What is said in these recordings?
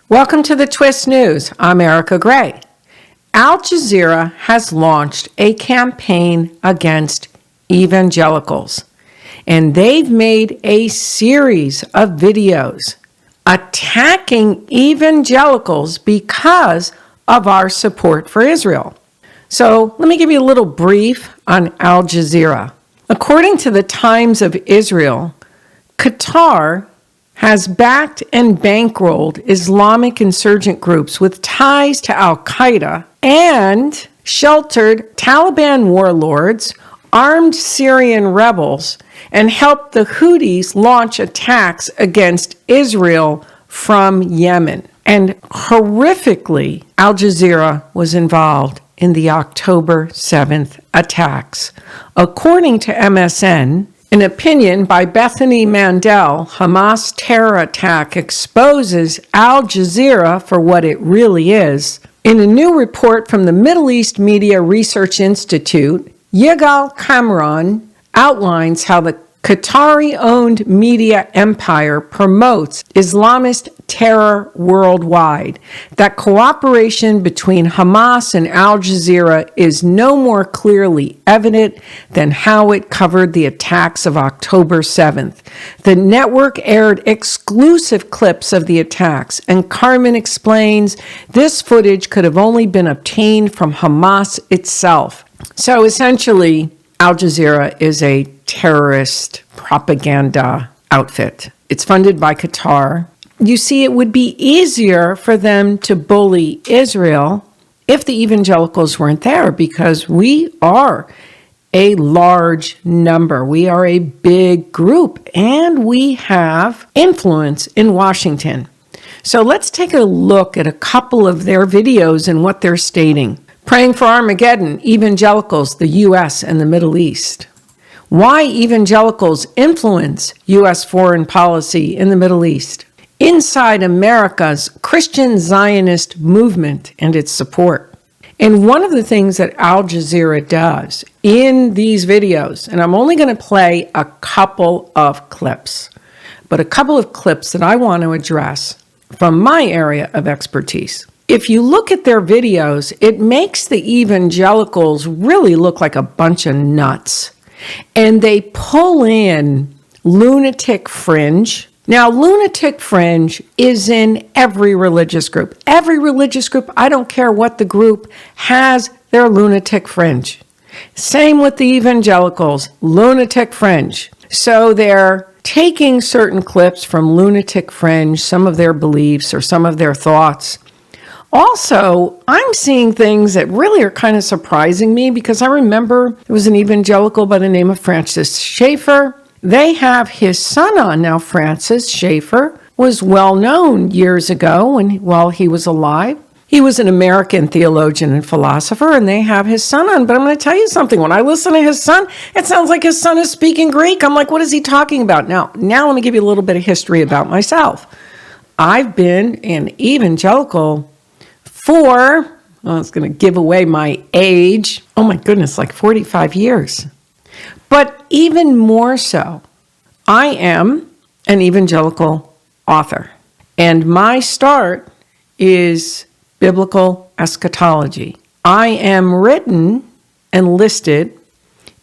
Welcome to the Twist News. I'm Erika Grey. Al Jazeera has launched a campaign against evangelicals, and they've made a series of videos attacking evangelicals because of our support for Israel. So let me give you a little brief on Al Jazeera. According to the Times of Israel, Qatar has backed and bankrolled Islamic insurgent groups with ties to al-Qaeda and sheltered Taliban warlords, armed Syrian rebels, and helped the Houthis launch attacks against Israel from Yemen. And horrifically, Al Jazeera was involved in the October 7th attacks. According to MSN, an opinion by Bethany Mandel, Hamas terror attack exposes Al Jazeera for what it really is. In a new report from the Middle East Media Research Institute, Yigal Kamran outlines how the Qatari-owned media empire promotes Islamist terror worldwide, that cooperation between Hamas and Al Jazeera is no more clearly evident than how it covered the attacks of October 7th. The network aired exclusive clips of the attacks, and Carmen explains this footage could have only been obtained from Hamas itself. So essentially, Al Jazeera is a terrorist propaganda outfit. It's funded by Qatar. You see, it would be easier for them to bully Israel if the evangelicals weren't there, because we are a large number. We are a big group, and we have influence in Washington. So let's take a look at a couple of their videos and what they're stating. Praying for Armageddon, evangelicals, the U.S. and the Middle East. Why evangelicals influence U.S. foreign policy in the Middle East. Inside America's Christian Zionist movement and its support. And one of the things that Al Jazeera does in these videos, and I'm only going to play a couple of clips, but a couple of clips that I want to address from my area of expertise. If you look at their videos, it makes the evangelicals really look like a bunch of nuts. And they pull in lunatic fringe. Now, lunatic fringe is in every religious group. Every religious group, I don't care what the group, has their lunatic fringe. Same with the evangelicals, lunatic fringe. So they're taking certain clips from lunatic fringe, some of their beliefs or some of their thoughts. Also, I'm seeing things that really are kind of surprising me, because I remember there was an evangelical by the name of Francis Schaeffer. They have his son on now. Francis Schaeffer was well known years ago while he was alive. He was an American theologian and philosopher, and they have his son on. But I'm going to tell you something. When I listen to his son, it sounds like his son is speaking Greek. I'm like, what is he talking about? Now let me give you a little bit of history about myself. I've been an evangelical it's going to give away my age. Oh my goodness, like 45 years. But even more so, I am an evangelical author. And my start is biblical eschatology. I am written and listed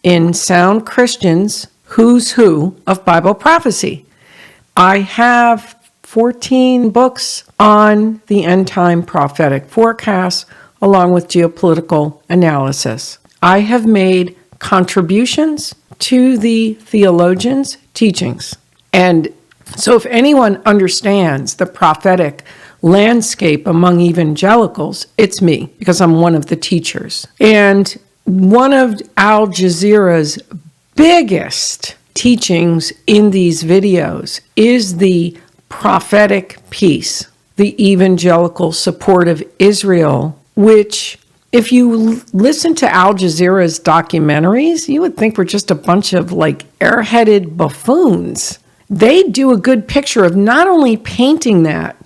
in Sound Christian's Who's Who of Bible Prophecy. I have 14 books on the end-time prophetic forecasts, along with geopolitical analysis. I have made contributions to the theologians' teachings. And so if anyone understands the prophetic landscape among evangelicals, it's me, because I'm one of the teachers. And one of Al Jazeera's biggest teachings in these videos is the prophetic piece, the evangelical support of Israel, which, if you listen to Al Jazeera's documentaries, you would think we're just a bunch of airheaded buffoons. They do a good picture of not only painting that,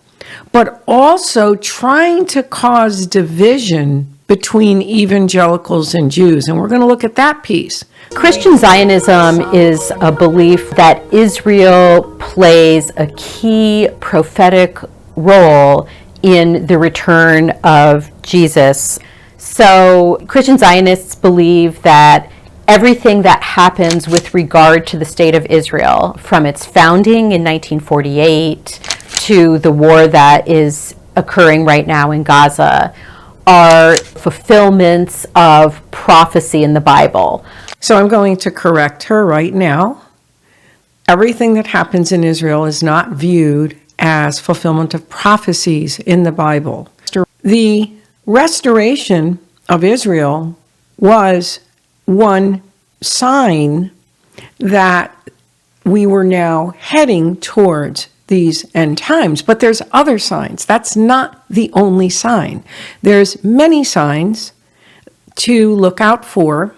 but also trying to cause division between evangelicals and Jews. And we're going to look at that piece. Christian Zionism is a belief that Israel plays a key prophetic role in the return of Jesus. So Christian Zionists believe that everything that happens with regard to the state of Israel, from its founding in 1948 to the war that is occurring right now in Gaza, are fulfillments of prophecy in the Bible. So I'm going to correct her right now. Everything that happens in Israel is not viewed as fulfillment of prophecies in the Bible. The restoration of Israel was one sign that we were now heading towards these end times. But there's other signs. That's not the only sign. There's many signs to look out for.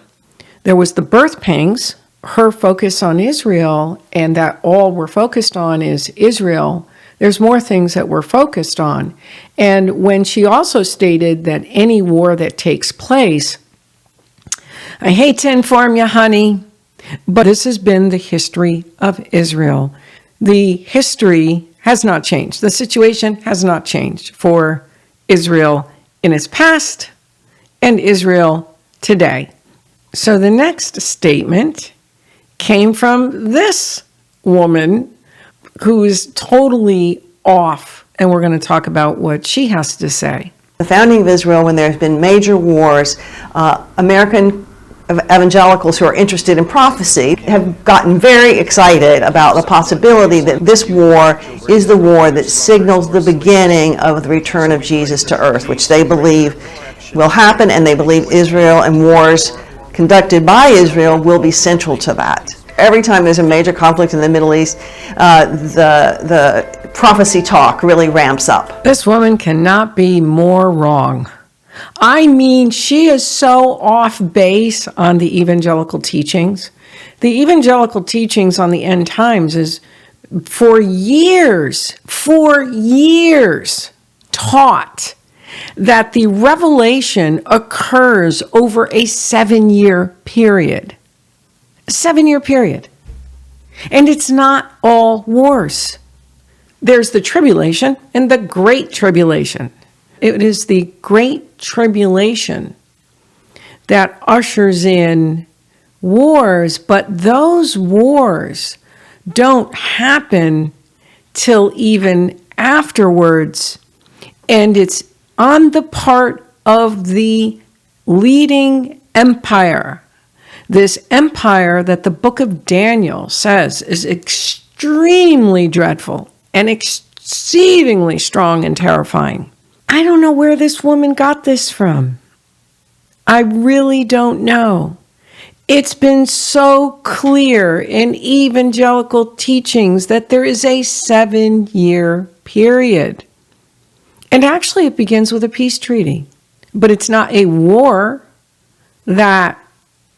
There was the birth pangs, her focus on Israel, and that all we're focused on is Israel. There's more things that we're focused on. And when she also stated that any war that takes place, I hate to inform you, honey, but this has been the history of Israel. The history has not changed. The situation has not changed for Israel in its past and Israel today. So the next statement came from this woman who is totally off, and we're going to talk about what she has to say. The founding of Israel, when there's been major wars, American evangelicals who are interested in prophecy have gotten very excited about the possibility that this war is the war that signals the beginning of the return of Jesus to earth, which they believe will happen, and they believe Israel and wars conducted by Israel will be central to that. Every time there's a major conflict in the Middle East, the prophecy talk really ramps up. This woman cannot be more wrong. I mean, she is so off base on the evangelical teachings. The evangelical teachings on the end times is for years taught that the revelation occurs over a 7-year period. A 7-year period. And it's not all wars. There's the tribulation and the great tribulation. It is the great tribulation that ushers in wars, but those wars don't happen till even afterwards. And it's on the part of the leading empire. This empire that the book of Daniel says is extremely dreadful and exceedingly strong and terrifying. I don't know where this woman got this from. I really don't know. It's been so clear in evangelical teachings that there is a 7-year period. And actually it begins with a peace treaty. But it's not a war that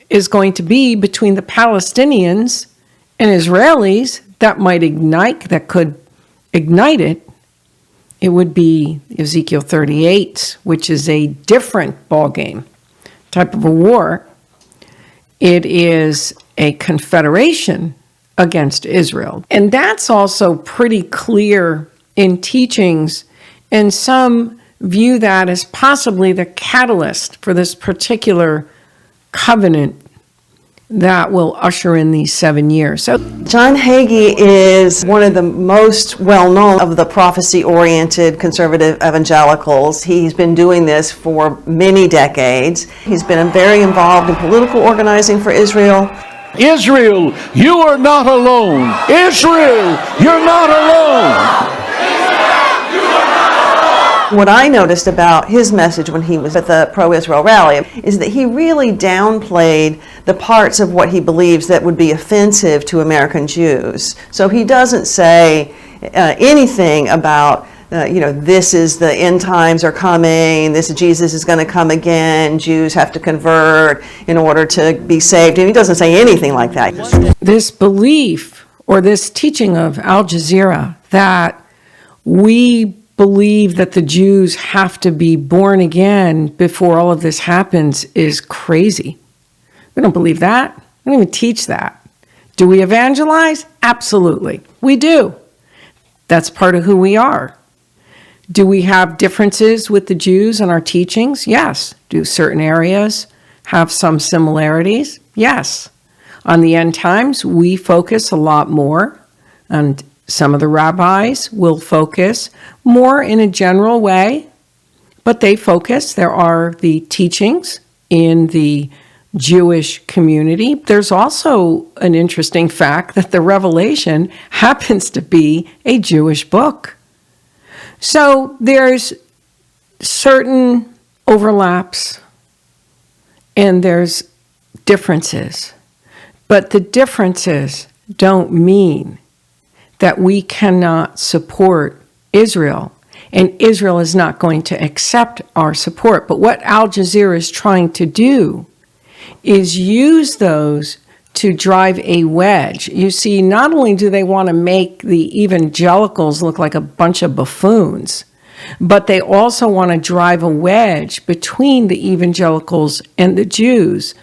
is going to be between the Palestinians and Israelis that could ignite it. It would be Ezekiel 38, which is a different ballgame type of a war. It is a confederation against Israel. And that's also pretty clear in teachings, and some view that as possibly the catalyst for this particular covenant that will usher in these 7 years. So John Hagee is one of the most well-known of the prophecy-oriented conservative evangelicals. He's been doing this for many decades. He's been very involved in political organizing for Israel. Israel, you are not alone. Israel, you're not alone. What I noticed about his message when he was at the pro-Israel rally is that he really downplayed the parts of what he believes that would be offensive to American Jews. So he doesn't say anything about, this is the end times are coming, Jesus is going to come again, Jews have to convert in order to be saved. And he doesn't say anything like that. This belief or this teaching of Al Jazeera that we believe that the Jews have to be born again before all of this happens is crazy. We don't believe that. We don't even teach that. Do we evangelize? Absolutely. We do. That's part of who we are. Do we have differences with the Jews in our teachings? Yes. Do certain areas have some similarities? Yes. On the end times, we focus a lot more, and some of the rabbis will focus more in a general way, but they focus. There are the teachings in the Jewish community. There's also an interesting fact that the Revelation happens to be a Jewish book. So there's certain overlaps and there's differences, but the differences don't mean that we cannot support Israel, and Israel is not going to accept our support. But what Al Jazeera is trying to do is use those to drive a wedge. You see, not only do they want to make the evangelicals look like a bunch of buffoons, but they also want to drive a wedge between the evangelicals and the Jews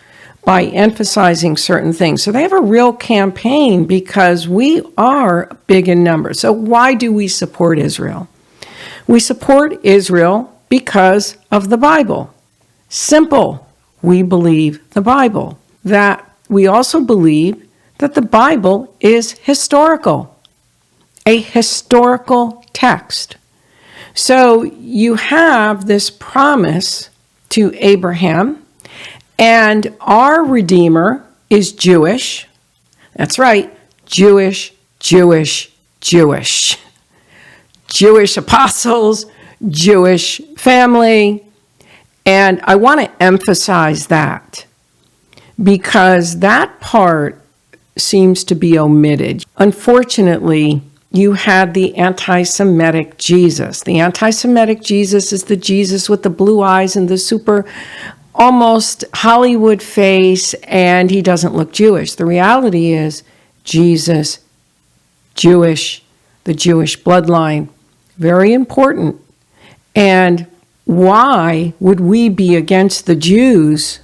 by emphasizing certain things. So they have a real campaign because we are big in numbers. So why do we support Israel? We support Israel because of the Bible. Simple. We believe the Bible. That we also believe that the Bible is historical, a historical text. So you have this promise to Abraham, and our Redeemer is Jewish. That's right, Jewish, Jewish, Jewish. Jewish apostles, Jewish family. And I want to emphasize that because that part seems to be omitted. Unfortunately, you had the anti-Semitic Jesus. The anti-Semitic Jesus is the Jesus with the blue eyes and the super almost Hollywood face, and he doesn't look Jewish. The reality is Jesus, Jewish, the Jewish bloodline, very important. And why would we be against the Jews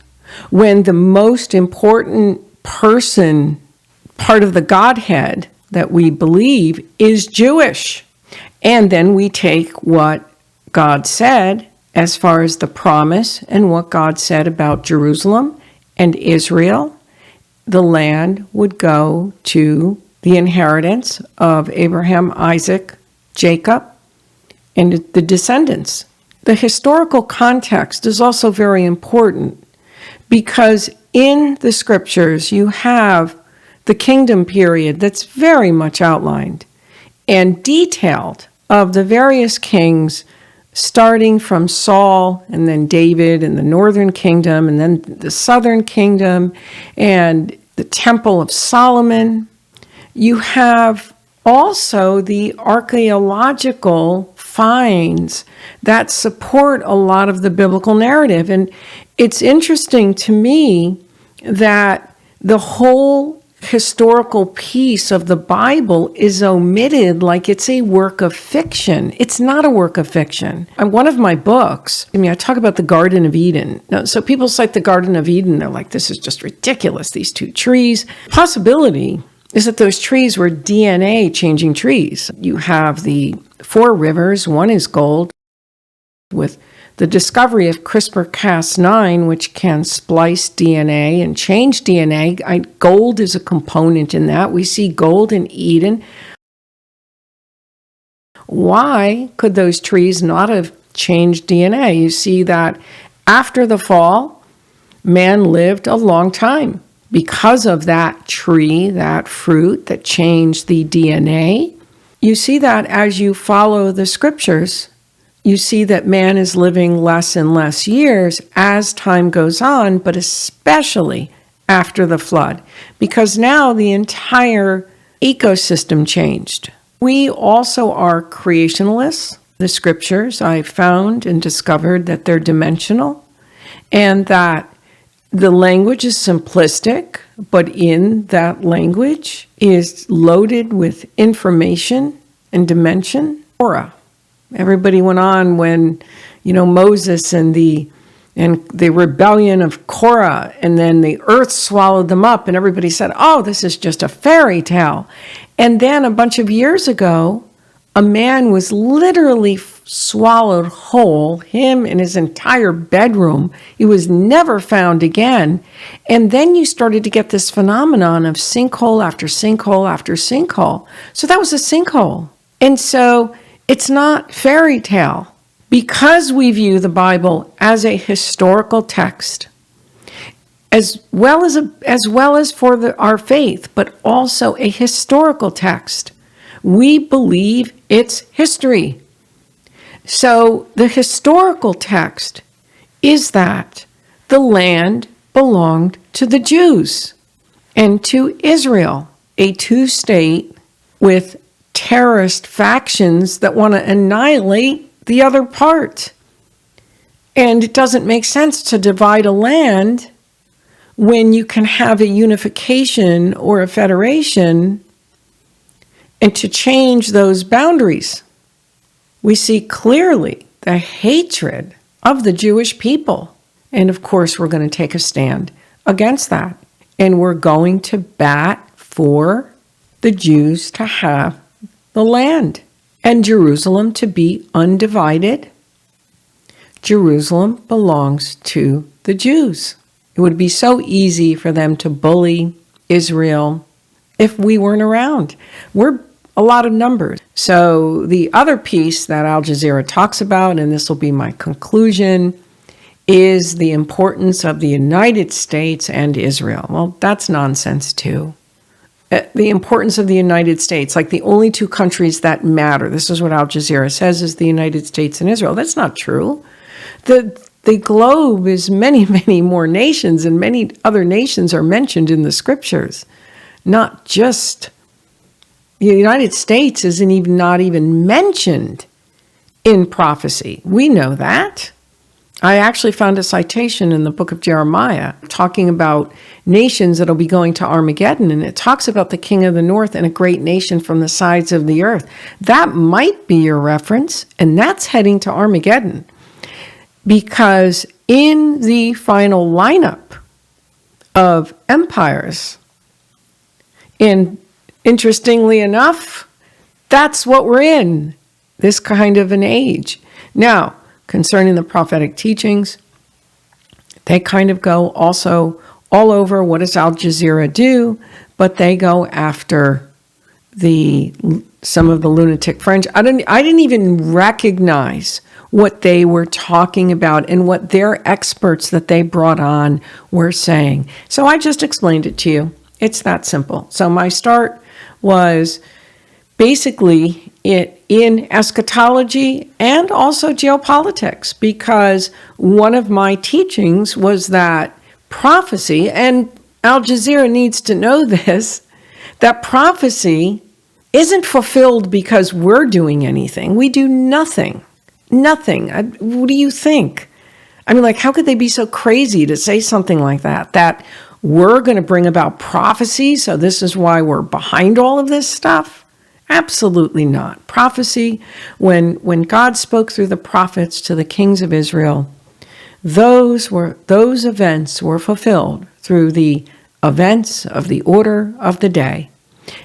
when the most important person, part of the Godhead that we believe, is Jewish? And then we take what God said as far as the promise and what God said about Jerusalem and Israel. The land would go to the inheritance of Abraham, Isaac, Jacob, and the descendants. The historical context is also very important because in the scriptures you have the kingdom period that's very much outlined and detailed of the various kings, starting from Saul and then David and the northern kingdom and then the southern kingdom and the Temple of Solomon. You have also the archaeological finds that support a lot of the biblical narrative. And it's interesting to me that the whole historical piece of the Bible is omitted like it's a work of fiction. It's not a work of fiction. In one of my books, I talk about the Garden of Eden. Now, so people cite the Garden of Eden. They're like, this is just ridiculous, these two trees. Possibility is that those trees were DNA changing trees. You have the 4 rivers. One is gold. With the discovery of CRISPR-Cas9, which can splice DNA and change DNA, gold is a component in that. We see gold in Eden. Why could those trees not have changed DNA? You see that after the fall, man lived a long time because of that tree, that fruit that changed the DNA. You see that as you follow the scriptures. You see that man is living less and less years as time goes on, but especially after the flood, because now the entire ecosystem changed. We also are creationalists. The scriptures, I found and discovered that they're dimensional and that the language is simplistic, but in that language is loaded with information and dimension. Torah. Everybody went on when, Moses and the rebellion of Korah, and then the earth swallowed them up, and everybody said, oh, this is just a fairy tale. And then a bunch of years ago, a man was literally swallowed whole, him and his entire bedroom. He was never found again. And then you started to get this phenomenon of sinkhole after sinkhole after sinkhole. So that was a sinkhole. And so it's not fairy tale. Because we view the Bible as a historical text, as well as for our faith, but also a historical text, we believe it's history. So the historical text is that the land belonged to the Jews and to Israel, a two-state with terrorist factions that want to annihilate the other part. And it doesn't make sense to divide a land when you can have a unification or a federation and to change those boundaries. We see clearly the hatred of the Jewish people. And of course, we're going to take a stand against that. And we're going to bat for the Jews to have the land and Jerusalem to be undivided. Jerusalem belongs to the Jews. It would be so easy for them to bully Israel if we weren't around. We're a lot of numbers. So the other piece that Al Jazeera talks about, and this will be my conclusion, is the importance of the United States and Israel. Well, that's nonsense too. The importance of the United States, like the only two countries that matter. This is what Al Jazeera says, is the United States and Israel. That's not true. The globe is many, many more nations, and many other nations are mentioned in the scriptures. Not just the United States isn't not even mentioned in prophecy. We know that. I actually found a citation in the book of Jeremiah talking about nations that'll be going to Armageddon, and it talks about the king of the north and a great nation from the sides of the earth. That might be your reference, and that's heading to Armageddon. Because in the final lineup of empires, and interestingly enough, that's what we're in, this kind of an age. Now, concerning the prophetic teachings, they kind of go also all over. What does Al Jazeera do? But they go after some of the lunatic French. I didn't even recognize what they were talking about and what their experts that they brought on were saying. So I just explained it to you. It's that simple. So my start was basically in eschatology and also geopolitics, because one of my teachings was that prophecy, and Al Jazeera needs to know this, that prophecy isn't fulfilled because we're doing anything. We do nothing. Nothing. What do you think? I mean, like, how could they be so crazy to say something like that? That we're going to bring about prophecy, so this is why we're behind all of this stuff? Absolutely not. Prophecy, when God spoke through the prophets to the kings of Israel, those events were fulfilled through the events of the order of the day.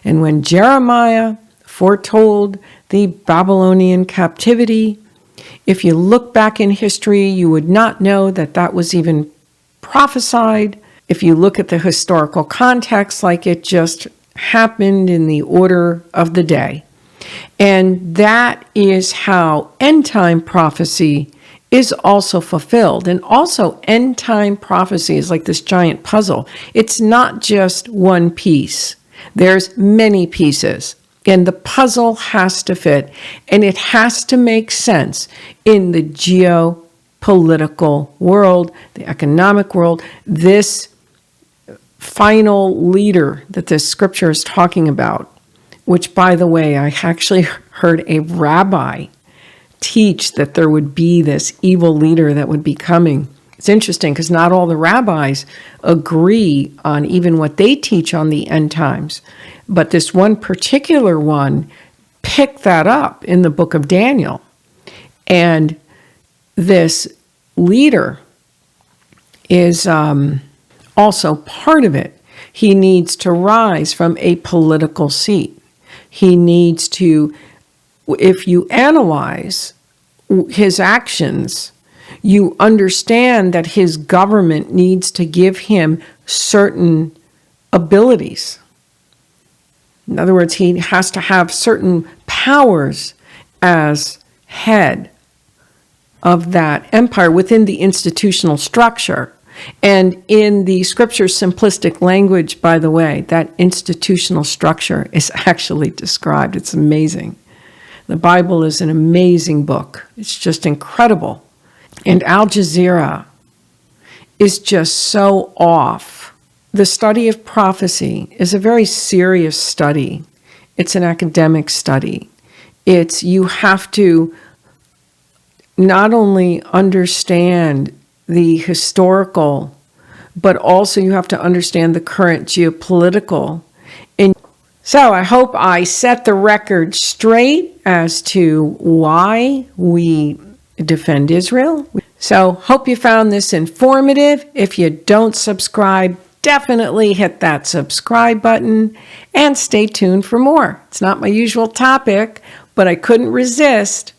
And when Jeremiah foretold the Babylonian captivity, if you look back in history, you would not know that that was even prophesied. If you look at the historical context, like it just happened in the order of the day. And that is how end-time prophecy is also fulfilled. And also end-time prophecy is like this giant puzzle. It's not just one piece. There's many pieces. And the puzzle has to fit, and it has to make sense in the geopolitical world, the economic world. This final leader that this scripture is talking about, which, by the way, I actually heard a rabbi teach that there would be this evil leader that would be coming. It's interesting because not all the rabbis agree on even what they teach on the end times. But this one particular one picked that up in the book of Daniel. And this leader is also part of it. He needs to rise from a political seat. He needs to, if you analyze his actions, you understand that his government needs to give him certain abilities. In other words, he has to have certain powers as head of that empire within the institutional structure. And in the scripture's simplistic language, by the way, that institutional structure is actually described. It's amazing. The Bible is an amazing book. It's just incredible. And Al Jazeera is just so off. The study of prophecy is a very serious study. It's an academic study. You have to not only understand the historical, but also you have to understand the current geopolitical. And so I hope I set the record straight as to why we defend Israel. So hope you found this informative. If you don't subscribe, definitely hit that subscribe button and stay tuned for more. It's not my usual topic, but I couldn't resist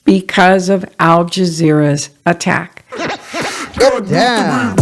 because of Al Jazeera's attack. Get down.